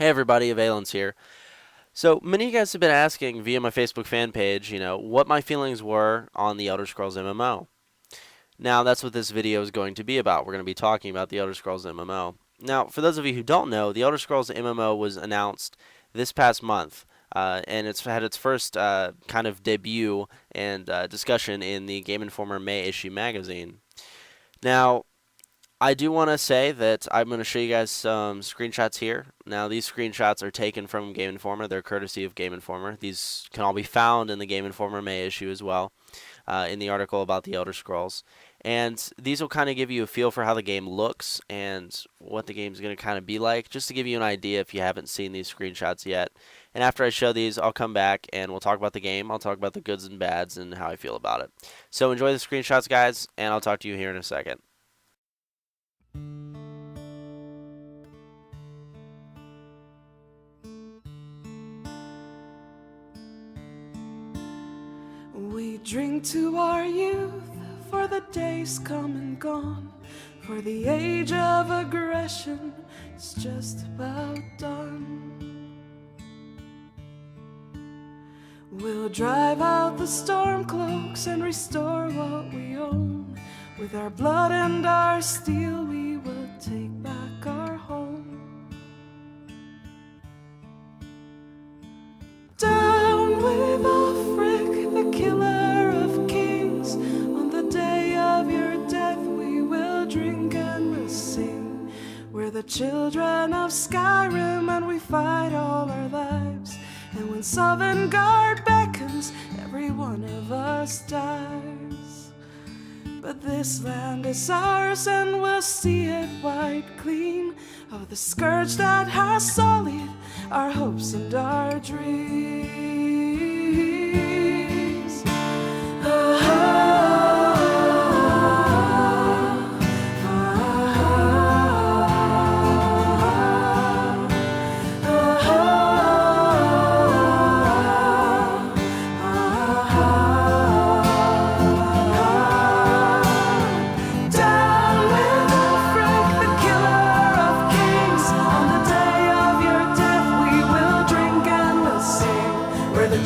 Hey everybody, Avialence here. So many of you guys have been asking via my Facebook fan page, what my feelings were on the Elder Scrolls MMO. Now that's what this video is going to be about. We're going to be talking about the Elder Scrolls MMO. Now, for those of you who don't know, the Elder Scrolls MMO was announced this past month, and it's had its first kind of debut and discussion in the Game Informer May issue magazine. Now, I do want to say that I'm going to show you guys some screenshots here. Now, these screenshots are taken from Game Informer. They're courtesy of Game Informer. These can all be found in the Game Informer May issue as well, in the article about the Elder Scrolls. And these will kind of give you a feel for how the game looks and what the game's going to kind of be like, just to give you an idea if you haven't seen these screenshots yet. And after I show these, I'll come back and we'll talk about the game. I'll talk about the goods and bads and how I feel about it. So enjoy the screenshots, guys, and I'll talk to you here in a second. We drink to our youth, for the days come and gone, for the age of aggression is just about done. We'll drive out the storm cloaks and restore what we own. With our blood and our steel we will take back our home. Down with Afric, the killer of kings. On the day of your death we will drink and we'll sing. We're the children of Skyrim and we fight all our lives. And when Sovngarde beckons, every one of us dies. But this land is ours and we'll see it wiped clean of the scourge that has sullied our hopes and our dreams.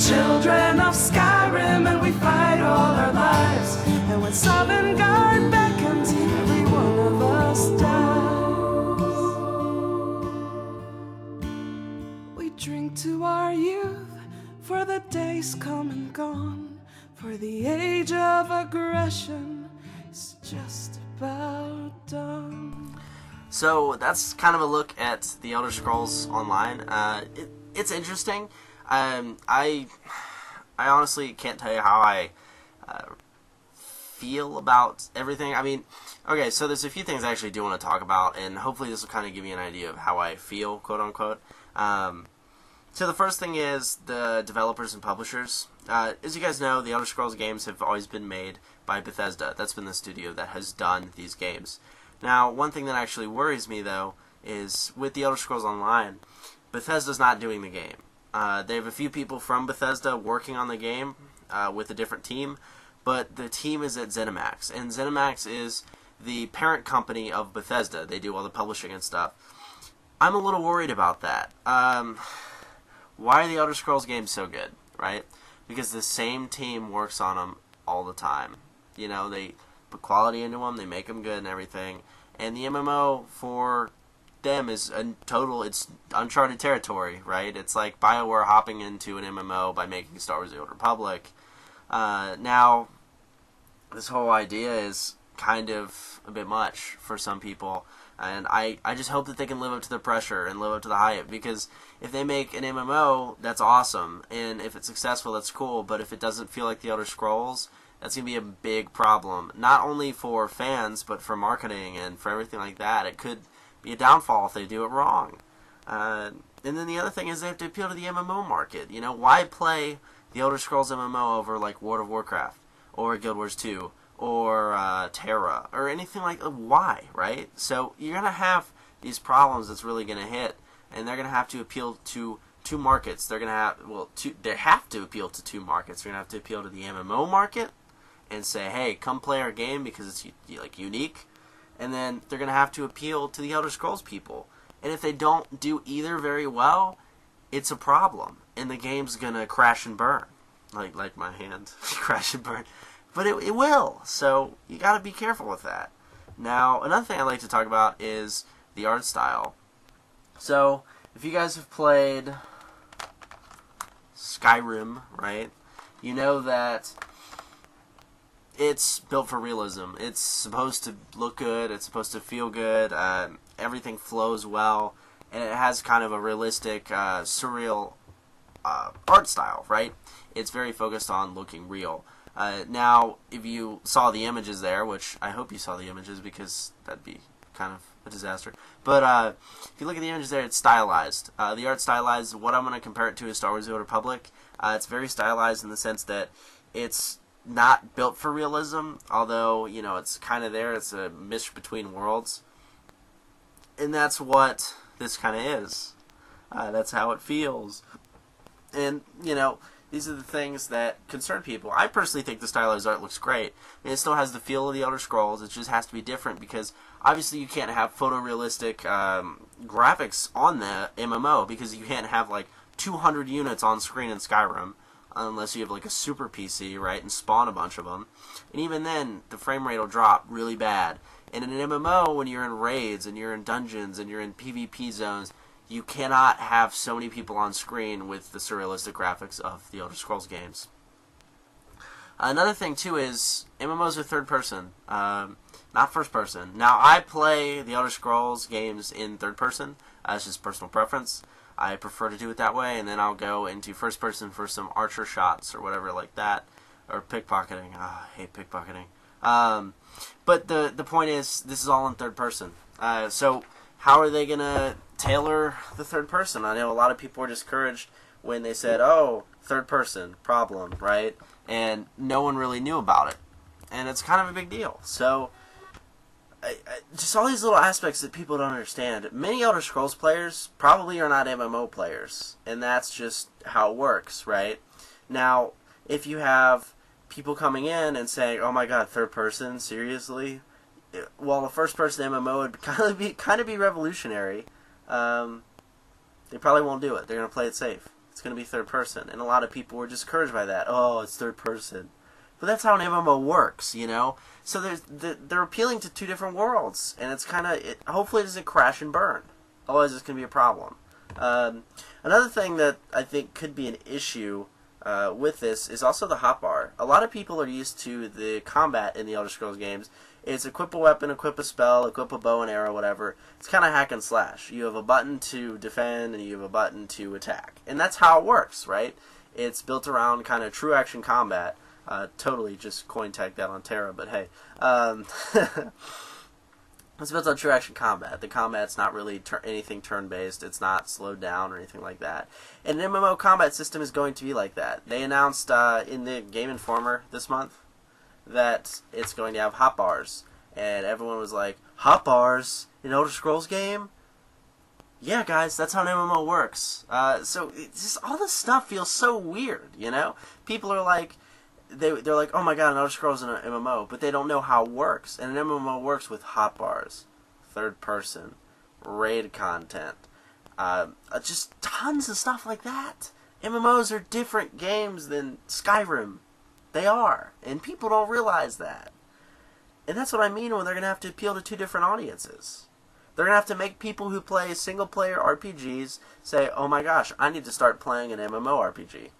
Children of Skyrim and we fight all our lives. And when Sovngarde beckons, every one of us dies. We drink to our youth, for the days come and gone, for the age of aggression is just about done. So that's kind of a look at the Elder Scrolls Online. It's interesting. I honestly can't tell you how I feel about everything. I mean, okay, so there's a few things I actually do want to talk about, and hopefully this will kind of give you an idea of how I feel, quote unquote. So the first thing is the developers and publishers. As you guys know, the Elder Scrolls games have always been made by Bethesda. That's been the studio that has done these games. Now, one thing that actually worries me, though, is with the Elder Scrolls Online, Bethesda's not doing the game. They have a few people from Bethesda working on the game with a different team, but the team is at ZeniMax, and ZeniMax is the parent company of Bethesda. They do all the publishing and stuff. I'm a little worried about that. Why are the Elder Scrolls games so good, right? Because the same team works on them all the time. You know, they put quality into them, they make them good and everything, and the MMO for them is it's uncharted territory, right? It's like BioWare hopping into an MMO by making Star Wars: The Old Republic. Now, this whole idea is kind of a bit much for some people, and I just hope that they can live up to the pressure and live up to the hype, because if they make an MMO, that's awesome, and if it's successful, that's cool, but if it doesn't feel like the Elder Scrolls, that's going to be a big problem, not only for fans, but for marketing and for everything like that. It could be a downfall if they do it wrong. And then the other thing is they have to appeal to the MMO market. You know, why play the Elder Scrolls MMO over like World of Warcraft or Guild Wars 2 or Terra or anything like that? Why, right? So you're going to have these problems that's really going to hit, and they're going to have to appeal to two markets. They're going to have, they have to appeal to two markets. They're going to have to appeal to the MMO market and say, hey, come play our game because it's like unique. And then they're going to have to appeal to the Elder Scrolls people. And if they don't do either very well, it's a problem, and the game's gonna crash and burn, like my hand, crash and burn. But it will, so you gotta be careful with that. Now, another thing I'd like to talk about is the art style. So, if you guys have played Skyrim, right, you know that it's built for realism. It's supposed to look good, it's supposed to feel good, everything flows well, and it has kind of a realistic, surreal art style, right? It's very focused on looking real. Now, if you saw the images there, which I hope you saw the images because that'd be kind of a disaster. But if you look at the images there, it's stylized. The art's stylized. What I'm going to compare it to is Star Wars: The Old Republic. It's very stylized in the sense that it's not built for realism, although, you know, it's kind of there. It's a mix between worlds. And that's what this kind of is. That's how it feels. And, you know, these are the things that concern people. I personally think the stylized art looks great. I mean, it still has the feel of the Elder Scrolls. It just has to be different because obviously you can't have photorealistic graphics on the MMO because you can't have like 200 units on screen in Skyrim unless you have like a super PC, right, and spawn a bunch of them. And even then, the frame rate will drop really bad. And in an MMO, when you're in raids and you're in dungeons and you're in PvP zones, you cannot have so many people on screen with the surrealistic graphics of the Elder Scrolls games. Another thing, too, is MMOs are third person, not first person. Now, I play the Elder Scrolls games in third person. It's just personal preference. I prefer to do it that way, and then I'll go into first person for some archer shots or whatever like that, or pickpocketing. I hate pickpocketing. But the point is, this is all in third person. So how are they going to tailor the third person? I know a lot of people were discouraged when they said, oh, third person, problem, right? And no one really knew about it. And it's kind of a big deal. So, just all these little aspects that people don't understand. Many Elder Scrolls players probably are not MMO players. And that's just how it works, right? Now, if you have people coming in and saying, oh my god, third person, seriously? Well, a first-person MMO would kind of be revolutionary. They probably won't do it. They're going to play it safe. It's going to be third person. And a lot of people were discouraged by that. Oh, it's third person. But that's how an MMO works, you know? So they're appealing to two different worlds. And it's kind of... hopefully it doesn't crash and burn. Otherwise it's going to be a problem. Another thing that I think could be an issue with this is also the hotbar. A lot of people are used to the combat in the Elder Scrolls games. It's equip a weapon, equip a spell, equip a bow and arrow, whatever. It's kind of hack and slash. You have a button to defend and you have a button to attack. And that's how it works, right? It's built around kind of true action combat. Totally just coin tag that on Terra, but hey. It's built on true action combat. The combat's not really anything turn-based. It's not slowed down or anything like that. And an MMO combat system is going to be like that. They announced in the Game Informer this month that it's going to have hotbars. And everyone was like, hotbars? In Elder Scrolls game? Yeah, guys, that's how an MMO works. So it's just all this stuff feels so weird, you know? People are like... They're like, oh my god, an Elder Scrolls is an MMO, but they don't know how it works. And an MMO works with hotbars, third person, raid content, just tons of stuff like that. MMOs are different games than Skyrim. They are, and people don't realize that. And that's what I mean when they're going to have to appeal to two different audiences. They're going to have to make people who play single-player RPGs say, oh my gosh, I need to start playing an MMORPG.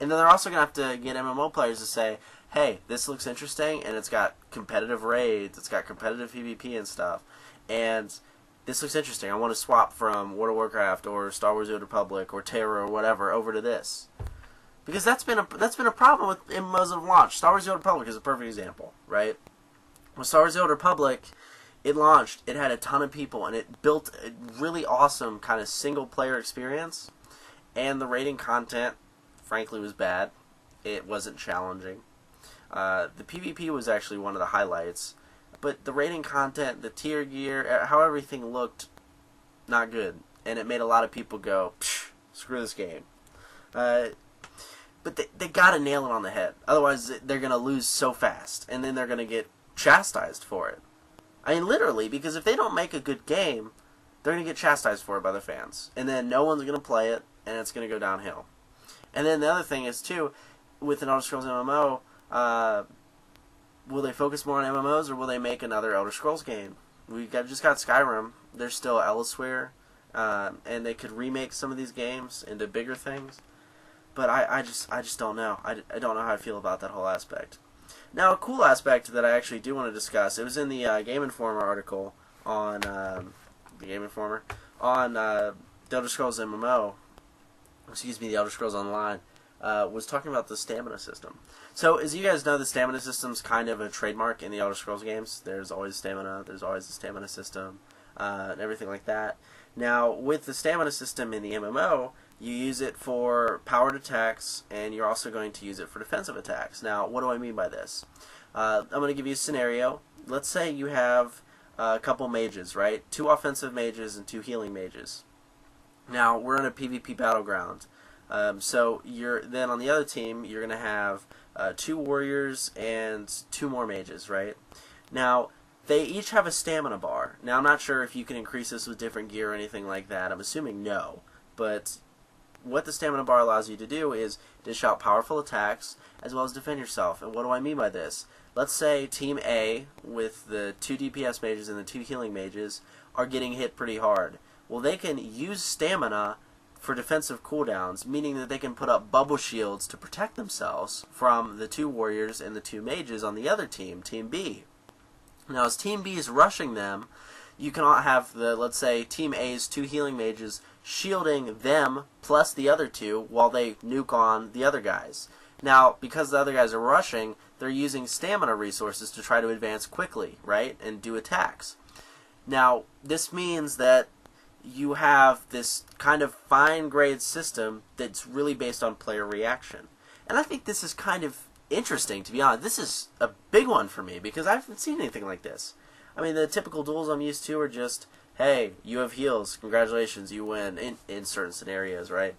And then they're also going to have to get MMO players to say, hey, this looks interesting, and it's got competitive raids, it's got competitive PvP and stuff, and this looks interesting. I want to swap from World of Warcraft or Star Wars: The Old Republic or Terra or whatever over to this. Because that's been a problem with MMOs that have launched. Star Wars: The Old Republic is a perfect example, right? When Star Wars: The Old Republic, it launched, it had a ton of people, and it built a really awesome kind of single-player experience, and the raiding content frankly was bad. It wasn't challenging. The PvP was actually one of the highlights, but the raiding content, the tier gear, how everything looked, not good. And it made a lot of people go, psh, screw this game. But they gotta nail it on the head. Otherwise, they're gonna lose so fast, and then they're gonna get chastised for it. I mean, literally, because if they don't make a good game, they're going to get chastised for it by the fans. And then no one's going to play it, and it's going to go downhill. And then the other thing is, too, with an Elder Scrolls MMO, will they focus more on MMOs, or will they make another Elder Scrolls game? Just got Skyrim. There's still Elsewhere, and they could remake some of these games into bigger things. But I just don't know. I don't know how I feel about that whole aspect. Now, a cool aspect that I actually do want to discuss, it was in the Game Informer article on the Elder Scrolls MMO, the Elder Scrolls Online, was talking about the stamina system. So, as you guys know, the stamina system's kind of a trademark in the Elder Scrolls games. There's always stamina, there's always a stamina system, and everything like that. Now, with the stamina system in the MMO, you use it for powered attacks, and you're also going to use it for defensive attacks. Now, what do I mean by this? I'm going to give you a scenario. Let's say you have a couple mages, right? 2 offensive mages and 2 healing mages. Now, we're in a PvP battleground. So then on the other team, you're going to have 2 warriors and 2 more mages, right? Now, they each have a stamina bar. Now, I'm not sure if you can increase this with different gear or anything like that. I'm assuming no. But what the stamina bar allows you to do is dish out powerful attacks as well as defend yourself. And what do I mean by this? Let's say Team A, with the 2 DPS mages and the 2 healing mages, are getting hit pretty hard. Well, they can use stamina for defensive cooldowns, meaning that they can put up bubble shields to protect themselves from the 2 warriors and the 2 mages on the other team, Team B. Now, as Team B is rushing them, you cannot have let's say, Team A's 2 healing mages shielding them plus the other 2 while they nuke on the other guys. Now, because the other guys are rushing, they're using stamina resources to try to advance quickly, right, and do attacks. Now, this means that you have this kind of fine-grained system that's really based on player reaction. And I think this is kind of interesting, to be honest. This is a big one for me, because I haven't seen anything like this. I mean, the typical duels I'm used to are just, hey, you have heals, congratulations, you win, in certain scenarios, right?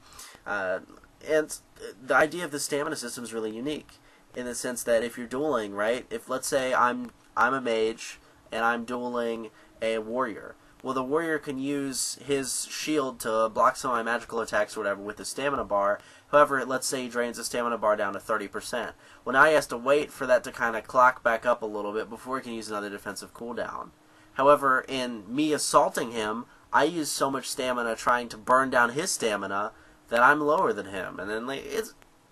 And the idea of the stamina system is really unique, in the sense that if you're dueling, right, if let's say I'm a mage, and I'm dueling a warrior, well, the warrior can use his shield to block some of my magical attacks or whatever with the stamina bar. However, let's say he drains the stamina bar down to 30%. Well, now he has to wait for that to kind of clock back up a little bit before he can use another defensive cooldown. However, in me assaulting him, I use so much stamina trying to burn down his stamina that I'm lower than him. And then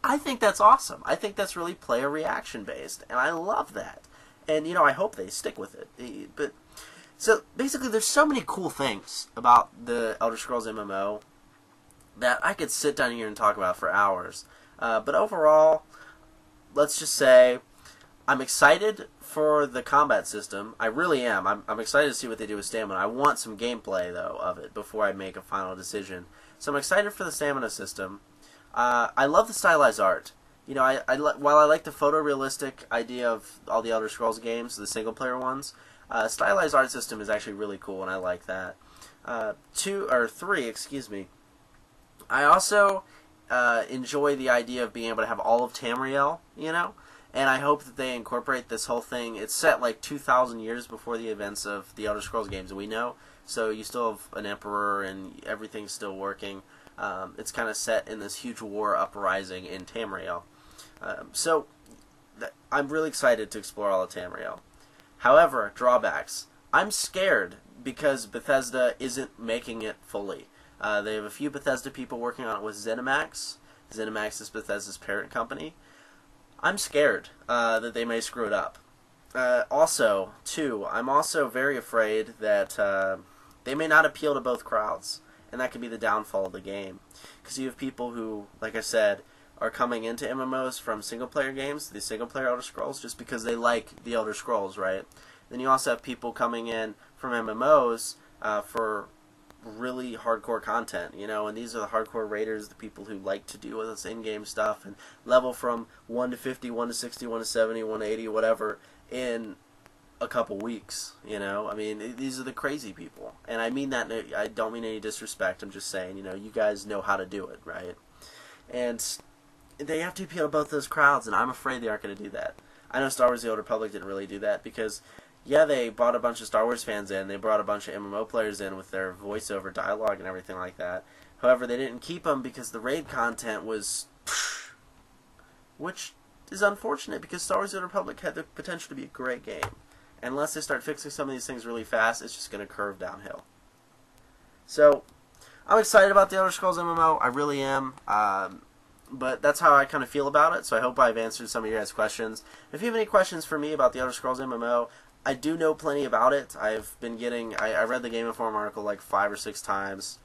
I think that's awesome. I think that's really player reaction based, and I love that. And, I hope they stick with it. So, basically, there's so many cool things about the Elder Scrolls MMO that I could sit down here and talk about for hours. But overall, let's just say I'm excited for the combat system. I really am. I'm excited to see what they do with stamina. I want some gameplay, though, of it before I make a final decision. So I'm excited for the stamina system. I love the stylized art. While I like the photorealistic idea of all the Elder Scrolls games, the single-player ones, stylized art system is actually really cool, and I like that. 3, I also enjoy the idea of being able to have all of Tamriel, and I hope that they incorporate this whole thing. It's set like 2,000 years before the events of the Elder Scrolls games that we know, so you still have an emperor and everything's still working. It's kind of set in this huge war uprising in Tamriel. So I'm really excited to explore all of Tamriel. However, drawbacks. I'm scared because Bethesda isn't making it fully. They have a few Bethesda people working on it with ZeniMax. ZeniMax is Bethesda's parent company. I'm scared that they may screw it up. Also, I'm also very afraid that they may not appeal to both crowds, and that could be the downfall of the game. Because you have people who, like I said, are coming into MMOs from single-player games, the single-player Elder Scrolls, just because they like the Elder Scrolls, right? Then you also have people coming in from MMOs for really hardcore content, and these are the hardcore raiders, the people who like to do this in-game stuff and level from 1 to 50, 1 to 60, 1 to 70, 1 to 80, whatever, in a couple weeks, I mean, these are the crazy people. And I mean that, I don't mean any disrespect, I'm just saying, you guys know how to do it, right? And they have to appeal to both those crowds, and I'm afraid they aren't going to do that. I know Star Wars The Old Republic didn't really do that because, yeah, they brought a bunch of Star Wars fans in. They brought a bunch of MMO players in with their voiceover dialogue and everything like that. However, they didn't keep them because the raid content was, which is unfortunate because Star Wars: The Old Republic had the potential to be a great game. Unless they start fixing some of these things really fast, it's just going to curve downhill. So, I'm excited about the Elder Scrolls MMO. I really am. But that's how I kind of feel about it. So I hope I've answered some of your guys' questions. If you have any questions for me about the Elder Scrolls MMO, I do know plenty about it. I've been getting... I read the Game Informer article like 5 or 6 times.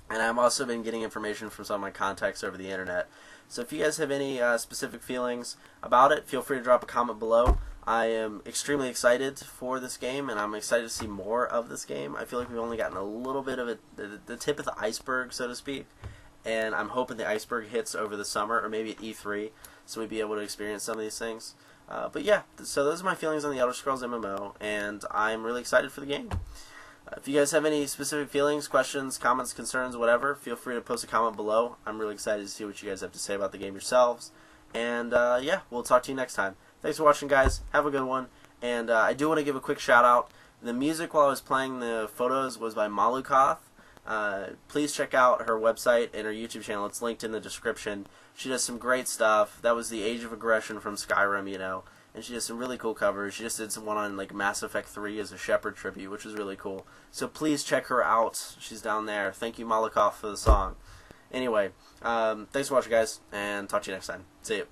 And I've also been getting information from some of my contacts over the internet. So if you guys have any specific feelings about it, feel free to drop a comment below. I am extremely excited for this game, and I'm excited to see more of this game. I feel like we've only gotten a little bit of the tip of the iceberg, so to speak, and I'm hoping the iceberg hits over the summer, or maybe at E3, so we'd be able to experience some of these things. But yeah, so those are my feelings on the Elder Scrolls MMO, and I'm really excited for the game. If you guys have any specific feelings, questions, comments, concerns, whatever, feel free to post a comment below. I'm really excited to see what you guys have to say about the game yourselves. And yeah, we'll talk to you next time. Thanks for watching, guys. Have a good one. And I do want to give a quick shout out. The music while I was playing the photos was by Malukoth. Please check out her website and her YouTube channel. It's linked in the description. She does some great stuff. That was the Age of Aggression from Skyrim, you know. And she does some really cool covers. She just did some one on like Mass Effect 3 as a Shepard tribute, which was really cool. So please check her out. She's down there. Thank you, Malukoth, for the song. Anyway, thanks for watching, guys, and talk to you next time. See you.